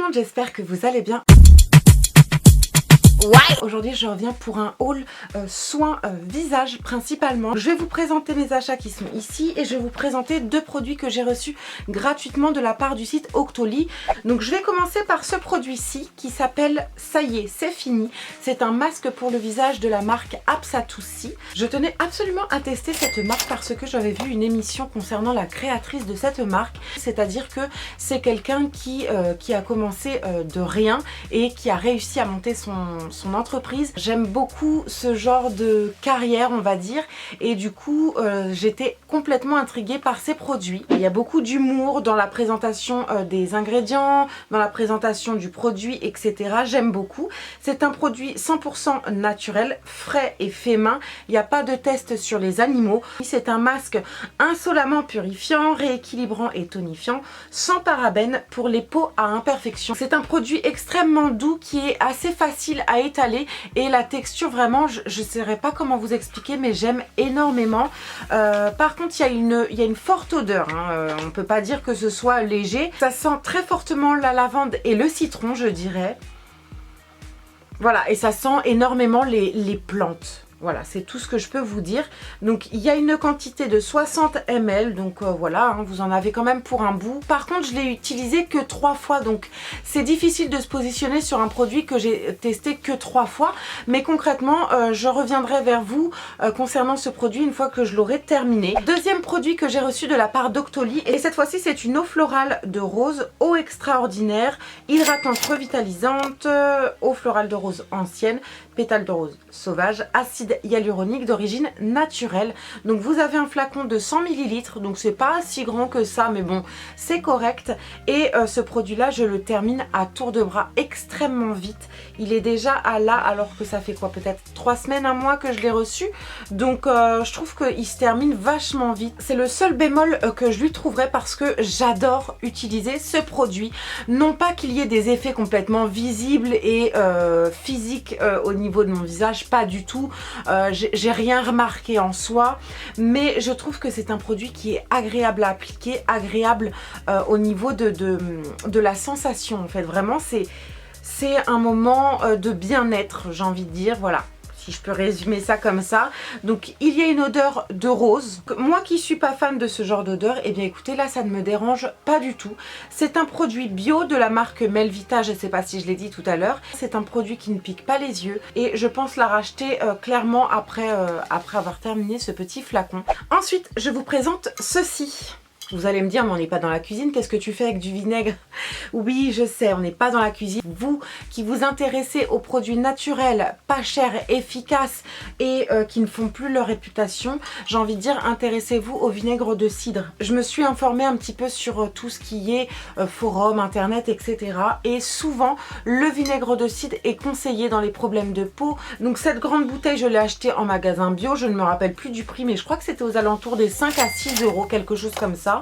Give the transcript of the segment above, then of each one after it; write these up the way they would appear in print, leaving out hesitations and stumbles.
le monde, j'espère que vous allez bien. Aujourd'hui je reviens pour un haul soins visage principalement. Je vais vous présenter mes achats qui sont ici et je vais vous présenter deux produits que j'ai reçus gratuitement de la part du site Octoly. Donc je vais commencer par ce produit-ci qui s'appelle Ça y est, c'est fini. C'est un masque pour le visage de la marque Apsatoussi. Je tenais absolument à tester cette marque parce que j'avais vu une émission concernant la créatrice de cette marque. C'est-à-dire que c'est quelqu'un qui a commencé de rien et qui a réussi à monter son entreprise. J'aime beaucoup ce genre de carrière, on va dire, et du coup j'étais complètement intriguée par ces produits. Il y a beaucoup d'humour dans la présentation des ingrédients, dans la présentation du produit, etc. J'aime beaucoup. C'est un produit 100% naturel, frais et fait main. Il n'y a pas de test sur les animaux. C'est un masque insolemment purifiant, rééquilibrant et tonifiant, sans parabènes pour les peaux à imperfection. C'est un produit extrêmement doux qui est assez facile à étaler et la texture vraiment, je ne saurais pas comment vous expliquer, mais j'aime énormément. Par contre, il y a une forte odeur, hein. On ne peut pas dire que ce soit léger. Ça sent très fortement la lavande et le citron, je dirais. Voilà, et ça sent énormément les plantes. Voilà, c'est tout ce que je peux vous dire. Donc il y a une quantité de 60 ml, donc voilà, hein, vous en avez quand même pour un bout. Par contre, je l'ai utilisé que 3 fois, donc c'est difficile de se positionner sur un produit que j'ai testé que 3 fois. Mais concrètement, je reviendrai vers vous concernant ce produit une fois que je l'aurai terminé. Deuxième produit que j'ai reçu de la part d'Octoly, et cette fois-ci c'est une eau florale de rose, eau extraordinaire, hydratante revitalisante, eau florale de rose ancienne, pétales de rose sauvage, acide hyaluronique d'origine naturelle. Donc vous avez un flacon de 100 ml, donc c'est pas si grand que ça, mais bon, c'est correct. Et ce produit là, je le termine à tour de bras extrêmement vite. Il est déjà à là, alors que ça fait quoi, peut-être 3 semaines, un mois que je l'ai reçu. Donc je trouve qu'il se termine vachement vite. C'est le seul bémol que je lui trouverais parce que j'adore utiliser ce produit. Non pas qu'il y ait des effets complètement visibles et physiques au niveau de mon visage, pas du tout. J'ai rien remarqué en soi, mais je trouve que c'est un produit qui est agréable à appliquer, agréable au niveau de la sensation en fait. Vraiment c'est un moment de bien-être, j'ai envie de dire, voilà. Si je peux résumer ça comme ça. Donc il y a une odeur de rose. Moi qui suis pas fan de ce genre d'odeur, et bien écoutez, là ça ne me dérange pas du tout. C'est un produit bio de la marque Melvita, je ne sais pas si je l'ai dit tout à l'heure. C'est un produit qui ne pique pas les yeux et je pense la racheter clairement après avoir terminé ce petit flacon. Ensuite je vous présente ceci. Vous allez me dire, mais on n'est pas dans la cuisine, qu'est-ce que tu fais avec du vinaigre? Oui, je sais, on n'est pas dans la cuisine. Vous qui vous intéressez aux produits naturels, pas chers, efficaces et qui ne font plus leur réputation, j'ai envie de dire, intéressez-vous au vinaigre de cidre. Je me suis informée un petit peu sur tout ce qui est forum, internet, etc. Et souvent, le vinaigre de cidre est conseillé dans les problèmes de peau. Donc cette grande bouteille, je l'ai achetée en magasin bio, je ne me rappelle plus du prix, mais je crois que c'était aux alentours des 5 à 6 euros, quelque chose comme ça.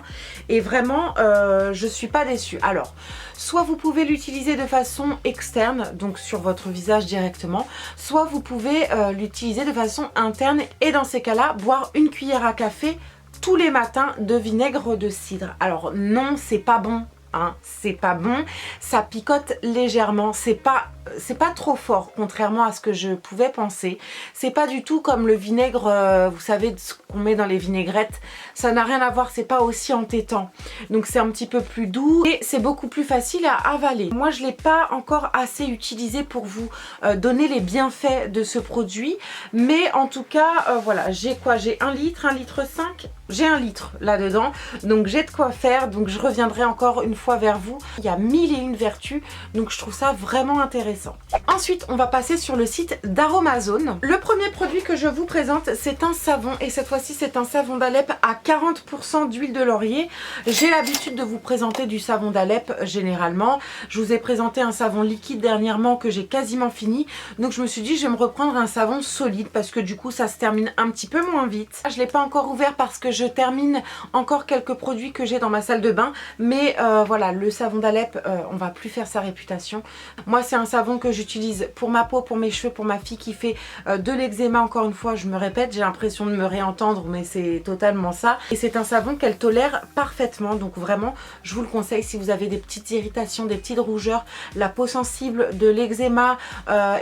Et vraiment je suis pas déçue. Alors soit vous pouvez l'utiliser de façon externe, donc sur votre visage directement, soit vous pouvez l'utiliser de façon interne et dans ces cas là boire une cuillère à café tous les matins de vinaigre de cidre. Alors non, c'est pas bon, hein, c'est pas bon, ça picote légèrement, c'est pas trop fort contrairement à ce que je pouvais penser. C'est pas du tout comme le vinaigre, vous savez, ce qu'on met dans les vinaigrettes, ça n'a rien à voir, c'est pas aussi entêtant. Donc c'est un petit peu plus doux et c'est beaucoup plus facile à avaler. Moi je l'ai pas encore assez utilisé pour vous donner les bienfaits de ce produit, mais en tout cas voilà, j'ai quoi, j'ai 1 litre, 1,5 litre, j'ai 1 litre là-dedans, donc j'ai de quoi faire, donc je reviendrai encore une fois vers vous. Il y a 1001 vertus, donc je trouve ça vraiment intéressant. Ensuite, on va passer sur le site d'Aromazone. Le premier produit que je vous présente, c'est un savon et cette fois-ci, c'est un savon d'Alep à 40% d'huile de laurier. J'ai l'habitude de vous présenter du savon d'Alep généralement. Je vous ai présenté un savon liquide dernièrement que j'ai quasiment fini. Donc je me suis dit, je vais me reprendre un savon solide parce que du coup, ça se termine un petit peu moins vite. Je ne l'ai pas encore ouvert parce que je termine encore quelques produits que j'ai dans ma salle de bain. Mais voilà, le savon d'Alep, on va plus faire sa réputation. Moi, c'est un savon que j'utilise pour ma peau, pour mes cheveux, pour ma fille qui fait de l'eczéma. Encore une fois, je me répète, j'ai l'impression de me réentendre, mais c'est totalement ça. Et c'est un savon qu'elle tolère parfaitement. Donc vraiment, je vous le conseille si vous avez des petites irritations, des petites rougeurs, la peau sensible, de l'eczéma,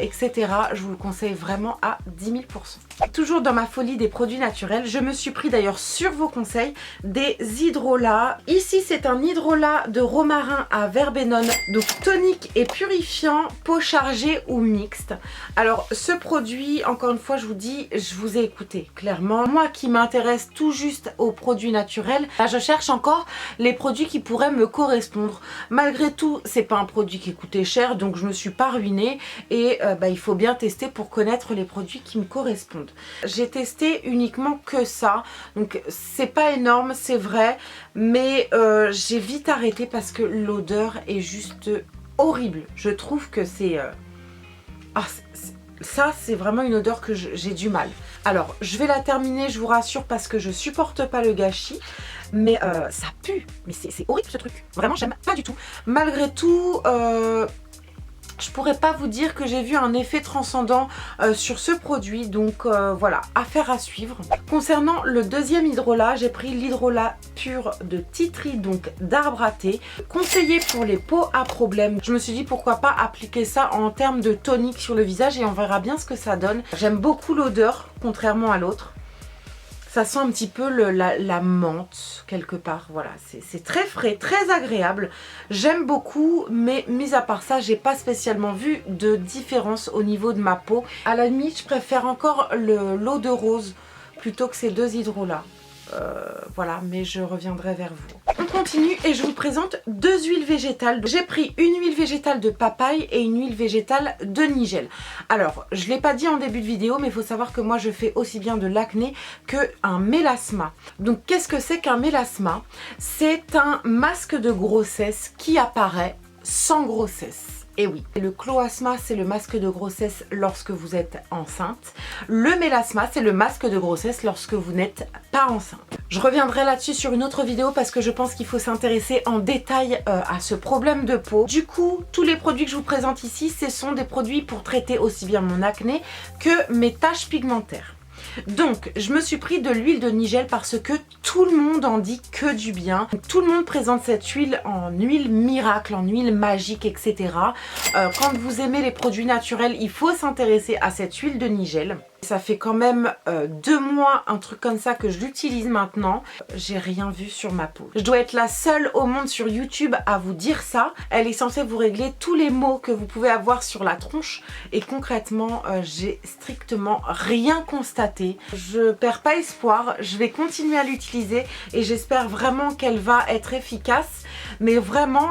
etc. Je vous le conseille vraiment à 10 000 %. Toujours dans ma folie des produits naturels, je me suis pris d'ailleurs sur vos conseils des hydrolats. Ici, c'est un hydrolat de romarin à verbenone, donc tonique et purifiant, peau chargée ou mixte. Alors ce produit, encore une fois, je vous dis, je vous ai écouté clairement. Moi qui m'intéresse tout juste aux produits naturels, là, je cherche encore les produits qui pourraient me correspondre. Malgré tout, c'est pas un produit qui coûtait cher, donc je me suis pas ruinée et il faut bien tester pour connaître les produits qui me correspondent. J'ai testé uniquement que ça, donc c'est pas énorme, c'est vrai, mais j'ai vite arrêté parce que l'odeur est juste horrible. Je trouve que c'est... ça, c'est vraiment une odeur que j'ai du mal. Alors, je vais la terminer, je vous rassure, parce que je supporte pas le gâchis. Mais ça pue. Mais c'est horrible ce truc. Vraiment, j'aime pas du tout. Malgré tout... je pourrais pas vous dire que j'ai vu un effet transcendant sur ce produit, donc voilà, affaire à suivre. Concernant le deuxième hydrolat, j'ai pris l'hydrolat pur de Tea Tree, donc d'arbre à thé, conseillé pour les peaux à problème. Je me suis dit pourquoi pas appliquer ça en termes de tonique sur le visage et on verra bien ce que ça donne. J'aime beaucoup l'odeur, contrairement à l'autre. Ça sent un petit peu la menthe quelque part, voilà, c'est très frais, très agréable. J'aime beaucoup, mais mis à part ça, j'ai pas spécialement vu de différence au niveau de ma peau. À la limite, je préfère encore l'eau de rose plutôt que ces deux hydrolats. Voilà, mais je reviendrai vers vous. On continue et je vous présente deux huiles végétales. J'ai pris une huile végétale de papaye et une huile végétale de nigel. Alors, je ne l'ai pas dit en début de vidéo, mais il faut savoir que moi je fais aussi bien de l'acné qu'un mélasma. Donc qu'est-ce que c'est qu'un mélasma? C'est un masque de grossesse qui apparaît sans grossesse. Et oui, le cloasma, c'est le masque de grossesse lorsque vous êtes enceinte. Le mélasma, c'est le masque de grossesse lorsque vous n'êtes pas enceinte. Je reviendrai là-dessus sur une autre vidéo parce que je pense qu'il faut s'intéresser en détail à ce problème de peau. Du coup, tous les produits que je vous présente ici, ce sont des produits pour traiter aussi bien mon acné que mes taches pigmentaires. Donc, je me suis pris de l'huile de nigel parce que tout le monde en dit que du bien. Tout le monde présente cette huile en huile miracle, en huile magique, etc. Quand vous aimez les produits naturels, il faut s'intéresser à cette huile de nigel. Ça fait quand même 2 mois, un truc comme ça, que je l'utilise maintenant. J'ai rien vu sur ma peau. Je dois être la seule au monde sur YouTube à vous dire ça. Elle est censée vous régler tous les maux que vous pouvez avoir sur la tronche. Et concrètement, j'ai strictement rien constaté. Je perds pas espoir. Je vais continuer à l'utiliser et j'espère vraiment qu'elle va être efficace. Mais vraiment,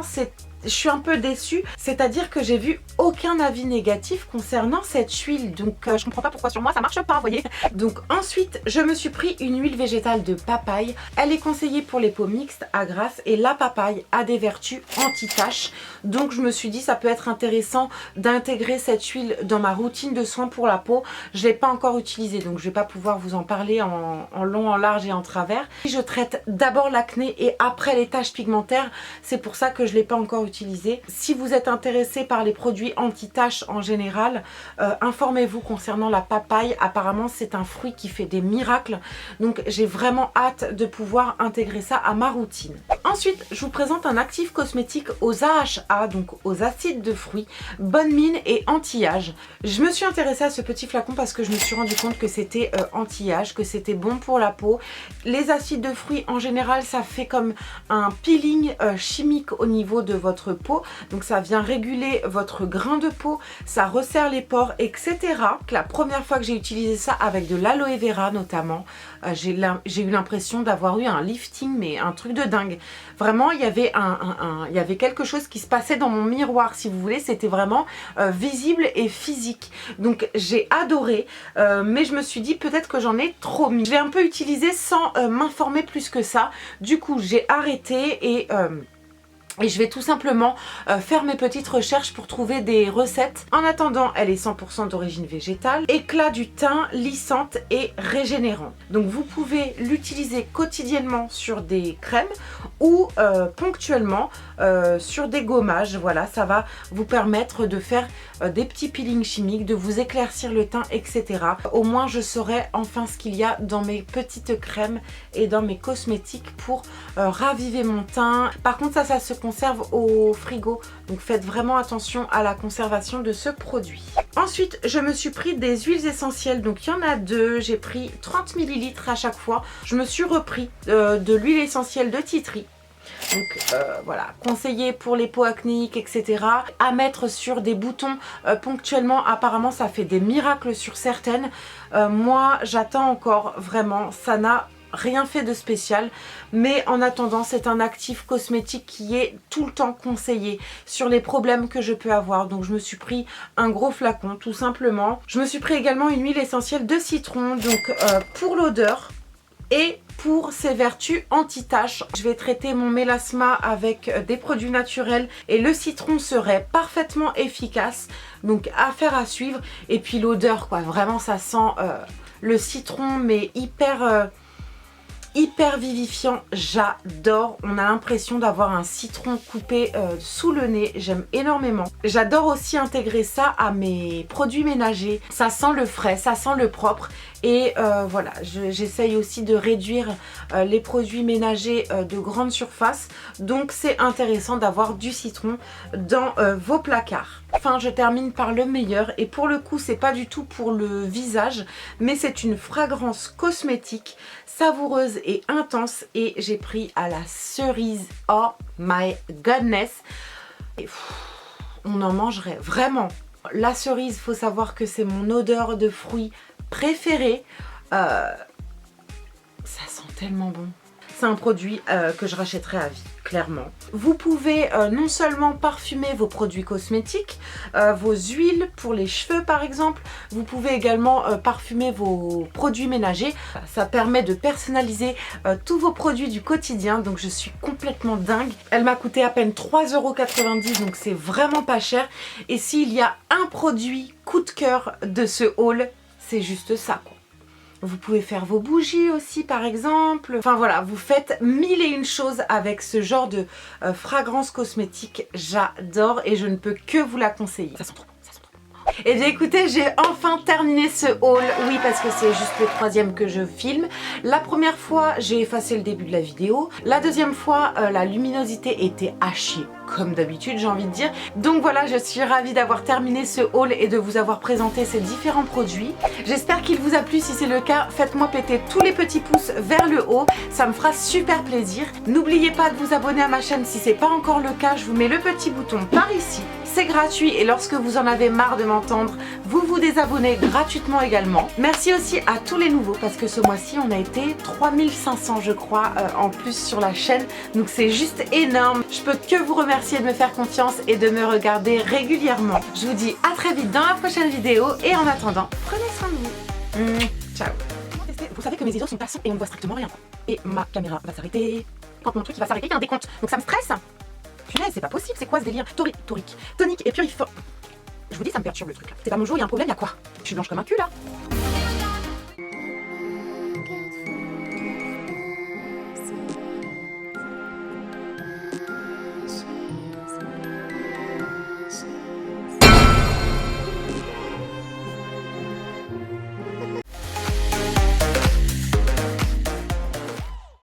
je suis un peu déçue, c'est-à-dire que j'ai vu aucun avis négatif concernant cette huile, donc je comprends pas pourquoi sur moi ça marche pas, vous voyez. Donc ensuite, je me suis pris une huile végétale de papaye. Elle est conseillée pour les peaux mixtes à grasse et la papaye a des vertus anti-taches. Donc je me suis dit ça peut être intéressant d'intégrer cette huile dans ma routine de soins pour la peau. Je l'ai pas encore utilisée, donc je vais pas pouvoir vous en parler en long, en large et en travers. Je traite d'abord l'acné et après les taches pigmentaires, c'est pour ça que je l'ai pas encore utilisée. Si vous êtes intéressé par les produits anti-taches en général, informez-vous concernant la papaye. Apparemment c'est un fruit qui fait des miracles, donc j'ai vraiment hâte de pouvoir intégrer ça à ma routine. Ensuite, je vous présente un actif cosmétique aux AHA, donc aux acides de fruits, bonne mine et anti-âge. Je me suis intéressée à ce petit flacon parce que je me suis rendu compte que c'était anti-âge, que c'était bon pour la peau. Les acides de fruits en général, ça fait comme un peeling chimique au niveau de votre peau, donc ça vient réguler votre grain de peau, ça resserre les pores, etc. La première fois que j'ai utilisé ça avec de l'aloe vera notamment, j'ai eu l'impression d'avoir eu un lifting, mais un truc de dingue. Vraiment, il y avait quelque chose qui se passait dans mon miroir, si vous voulez, c'était vraiment visible et physique. Donc j'ai adoré, mais je me suis dit peut-être que j'en ai trop mis. Je l'ai un peu utilisé sans m'informer plus que ça. Du coup, j'ai arrêté et Et je vais tout simplement faire mes petites recherches pour trouver des recettes. En attendant, elle est 100% d'origine végétale. Éclat du teint, lissante et régénérante. Donc vous pouvez l'utiliser quotidiennement sur des crèmes ou ponctuellement sur des gommages. Voilà, ça va vous permettre de faire des petits peelings chimiques, de vous éclaircir le teint, etc. Au moins je saurai enfin ce qu'il y a dans mes petites crèmes et dans mes cosmétiques pour raviver mon teint. Par contre ça se conserve au frigo, donc faites vraiment attention à la conservation de ce produit. Ensuite je me suis pris des huiles essentielles, donc il y en a deux, j'ai pris 30 ml à chaque fois. Je me suis repris de l'huile essentielle de tea tree. Donc voilà, conseillé pour les peaux acnéiques, etc. À mettre sur des boutons ponctuellement. Apparemment ça fait des miracles sur certaines. Moi j'attends encore, vraiment, ça n'a rien fait de spécial, mais en attendant c'est un actif cosmétique qui est tout le temps conseillé sur les problèmes que je peux avoir. Donc je me suis pris un gros flacon tout simplement. Je me suis pris également une huile essentielle de citron, donc pour l'odeur et pour ses vertus anti-taches. Je vais traiter mon mélasma avec des produits naturels et le citron serait parfaitement efficace, donc affaire à suivre. Et puis l'odeur quoi, vraiment ça sent le citron mais hyper vivifiant, j'adore. On a l'impression d'avoir un citron coupé sous le nez, j'aime énormément. J'adore aussi intégrer ça à mes produits ménagers. Ça sent le frais, ça sent le propre. Et voilà, j'essaye aussi de réduire les produits ménagers de grande surface. Donc c'est intéressant d'avoir du citron dans vos placards. Enfin, je termine par le meilleur. Et pour le coup, c'est pas du tout pour le visage, mais c'est une fragrance cosmétique savoureuse et intense. Et j'ai pris à la cerise. Oh my goodness. Et on en mangerait vraiment. La cerise, faut savoir que c'est mon odeur de fruits préférée. Ça sent tellement bon. C'est un produit que je rachèterai à vie, clairement. Vous pouvez non seulement parfumer vos produits cosmétiques, vos huiles pour les cheveux par exemple, vous pouvez également parfumer vos produits ménagers. Ça permet de personnaliser tous vos produits du quotidien, donc je suis complètement dingue. Elle m'a coûté à peine 3,90 €, donc c'est vraiment pas cher. Et s'il y a un produit coup de cœur de ce haul, c'est juste ça quoi. Vous pouvez faire vos bougies aussi par exemple. Enfin voilà, vous faites mille et une choses avec ce genre de fragrance cosmétique. J'adore et je ne peux que vous la conseiller. Ça sent trop bon, ça sent trop bon. Et bien écoutez, j'ai enfin terminé ce haul. Oui, parce que c'est juste le troisième que je filme. La première fois, j'ai effacé le début de la vidéo. La deuxième fois, la luminosité était à chier. Comme d'habitude j'ai envie de dire. Donc voilà, je suis ravie d'avoir terminé ce haul et de vous avoir présenté ces différents produits. J'espère qu'il vous a plu. Si c'est le cas, faites-moi péter tous les petits pouces vers le haut, ça me fera super plaisir. N'oubliez pas de vous abonner à ma chaîne si c'est pas encore le cas, je vous mets le petit bouton par ici. C'est gratuit et lorsque vous en avez marre de m'entendre, vous vous désabonnez gratuitement également. Merci aussi à tous les nouveaux parce que ce mois-ci on a été 3500 je crois en plus sur la chaîne, donc c'est juste énorme. Je peux que vous remercier de me faire confiance et de me regarder régulièrement. Je vous dis à très vite dans la prochaine vidéo et en attendant, prenez soin de vous. Ciao. Vous savez que mes idoles sont à 100 et on ne voit strictement rien. Et ma caméra va s'arrêter. Quand mon truc il va s'arrêter, il y a un décompte. Donc ça me stresse. Punaise, c'est pas possible, c'est quoi ce délire? Tonique et purifiant. Je vous dis, ça me perturbe le truc là. C'est pas mon jour, il y a un problème, il y a quoi? Je suis blanche comme un cul là.